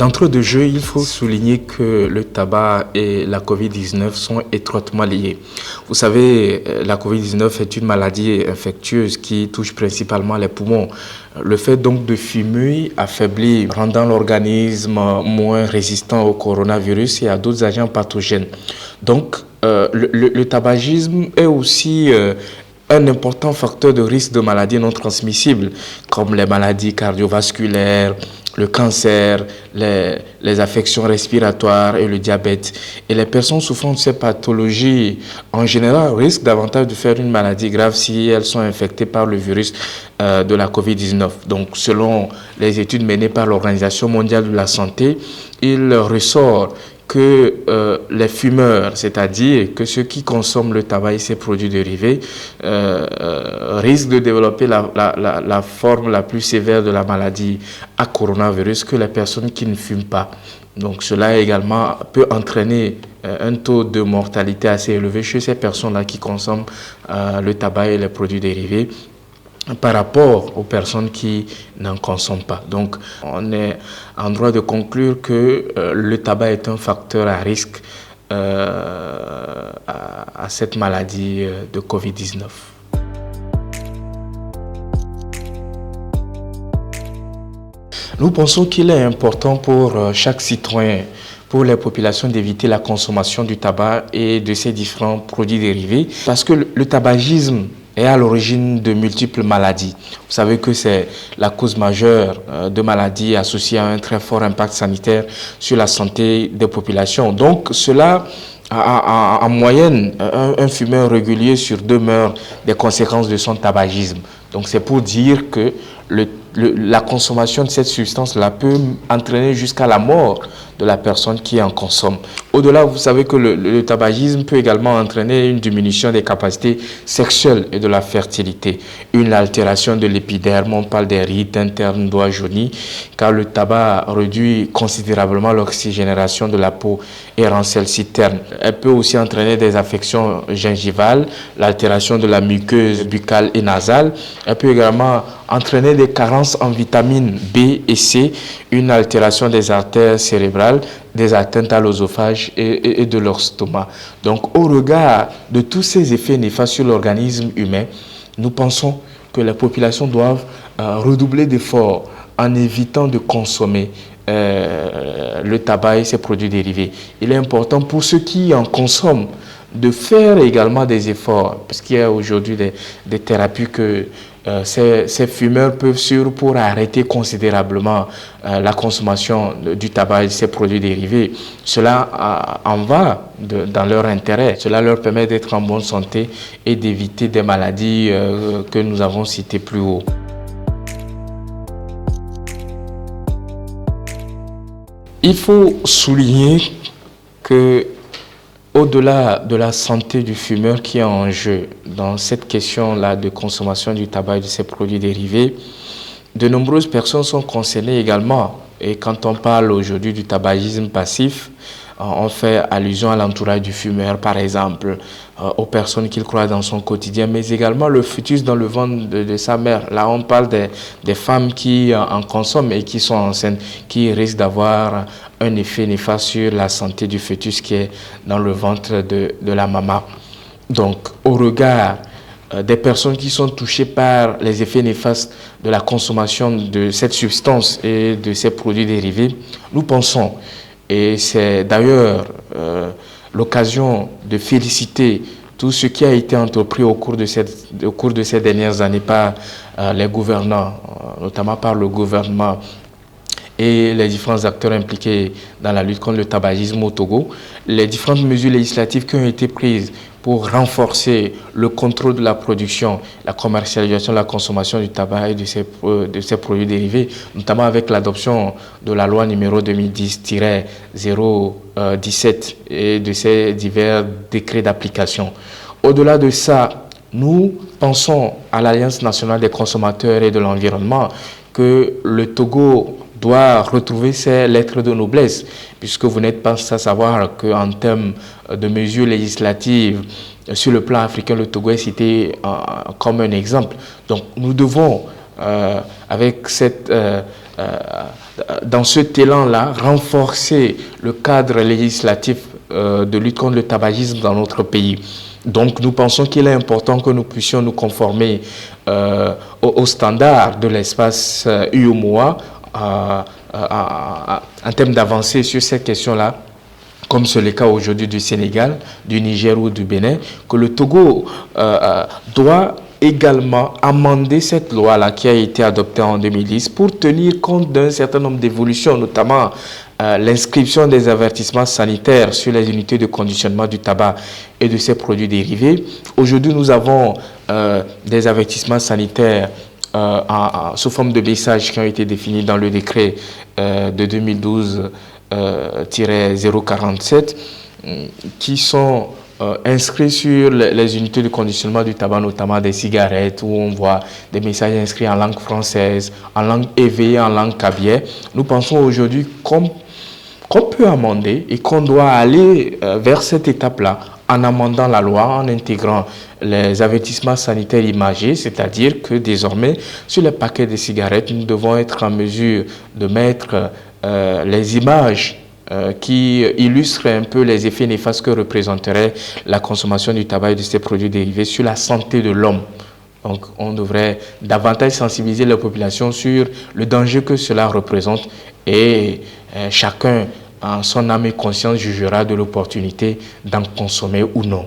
D'entrée de jeu, il faut souligner que le tabac et la COVID-19 sont étroitement liés. Vous savez, la COVID-19 est une maladie infectieuse qui touche principalement les poumons. Le fait donc de fumer affaiblit, rendant l'organisme moins résistant au coronavirus et à d'autres agents pathogènes. Donc, le tabagisme est aussi un important facteur de risque de maladies non transmissibles, comme les maladies cardiovasculaires, le cancer, les affections respiratoires et le diabète. Et les personnes souffrant de ces pathologies, en général, risquent davantage de faire une maladie grave si elles sont infectées par le virus de la COVID-19. Donc, selon les études menées par l'Organisation mondiale de la santé, il ressort que les fumeurs, c'est-à-dire que ceux qui consomment le tabac et ses produits dérivés, risquent de développer la forme la plus sévère de la maladie à coronavirus que les personnes qui ne fument pas. Donc cela également peut entraîner un taux de mortalité assez élevé chez ces personnes-là qui consomment le tabac et les produits dérivés, par rapport aux personnes qui n'en consomment pas. Donc, on est en droit de conclure que le tabac est un facteur à risque à cette maladie de COVID-19. Nous pensons qu'il est important pour chaque citoyen, pour les populations, d'éviter la consommation du tabac et de ses différents produits dérivés, parce que le tabagisme est à l'origine de multiples maladies. Vous savez que c'est la cause majeure de maladies associées à un très fort impact sanitaire sur la santé des populations. Donc cela, en moyenne, un fumeur régulier sur 2 meurt des conséquences de son tabagisme. Donc c'est pour dire que la consommation de cette substance-là peut entraîner jusqu'à la mort de la personne qui en consomme. Au-delà, vous savez que le tabagisme peut également entraîner une diminution des capacités sexuelles et de la fertilité, une altération de l'épiderme, on parle des rides internes doigts jaunis, car le tabac réduit considérablement l'oxygénation de la peau et rend celle-ci terne. Elle peut aussi entraîner des affections gingivales, l'altération de la muqueuse buccale et nasale. Elle peut également entraîner des carences en vitamines B et C, une altération des artères cérébrales, des atteintes à l'œsophage et de leur stomac. Donc, au regard de tous ces effets néfastes sur l'organisme humain, nous pensons que les populations doivent redoubler d'efforts en évitant de consommer le tabac et ses produits dérivés. Il est important pour ceux qui en consomment de faire également des efforts, parce qu'il y a aujourd'hui des thérapies que ces fumeurs peuvent suivre pour arrêter considérablement la consommation du tabac et de ses produits dérivés. Cela en va dans leur intérêt. Cela leur permet d'être en bonne santé et d'éviter des maladies que nous avons citées plus haut. Il faut souligner que au-delà de la santé du fumeur qui est en jeu dans cette question-là de consommation du tabac et de ses produits dérivés, de nombreuses personnes sont concernées également. Et quand on parle aujourd'hui du tabagisme passif, on fait allusion à l'entourage du fumeur, par exemple, aux personnes qu'il croise dans son quotidien, mais également le fœtus dans le ventre de sa mère. Là, on parle des femmes qui en consomment et qui sont enceintes, qui risquent d'avoir un effet néfaste sur la santé du fœtus qui est dans le ventre de la maman. Donc, au regard des personnes qui sont touchées par les effets néfastes de la consommation de cette substance et de ces produits dérivés, nous pensons, et c'est d'ailleurs l'occasion de féliciter tout ce qui a été entrepris au cours de ces dernières années par les gouvernants, notamment par le gouvernement et les différents acteurs impliqués dans la lutte contre le tabagisme au Togo, les différentes mesures législatives qui ont été prises pour renforcer le contrôle de la production, la commercialisation, la consommation du tabac et de ses produits dérivés, notamment avec l'adoption de la loi numéro 2010-017 et de ses divers décrets d'application. Au-delà de ça, nous pensons à l'Alliance nationale des consommateurs et de l'environnement que le Togo doit retrouver ses lettres de noblesse, puisque vous n'êtes pas sans savoir qu'en termes de mesures législatives, sur le plan africain, le Togo est cité comme un exemple. Donc nous devons, avec cette dans cet élan-là, renforcer le cadre législatif de lutte contre le tabagisme dans notre pays. Donc nous pensons qu'il est important que nous puissions nous conformer aux standards de l'espace UEMOA en termes d'avancée sur ces questions-là, comme c'est le cas aujourd'hui du Sénégal, du Niger ou du Bénin, que le Togo doit également amender cette loi-là qui a été adoptée en 2010 pour tenir compte d'un certain nombre d'évolutions, notamment l'inscription des avertissements sanitaires sur les unités de conditionnement du tabac et de ses produits dérivés. Aujourd'hui, nous avons des avertissements sanitaires sous forme de messages qui ont été définis dans le décret de 2012-047 qui sont inscrits sur les unités de conditionnement du tabac, notamment des cigarettes, où on voit des messages inscrits en langue française, en langue éveillée, en langue cabiais. Nous pensons aujourd'hui qu'on peut amender et qu'on doit aller vers cette étape-là en amendant la loi, en intégrant les avertissements sanitaires imagés, c'est-à-dire que désormais, sur les paquets de cigarettes, nous devons être en mesure de mettre les images qui illustre un peu les effets néfastes que représenterait la consommation du tabac et de ses produits dérivés sur la santé de l'homme. Donc on devrait davantage sensibiliser la population sur le danger que cela représente et chacun en son âme et conscience jugera de l'opportunité d'en consommer ou non.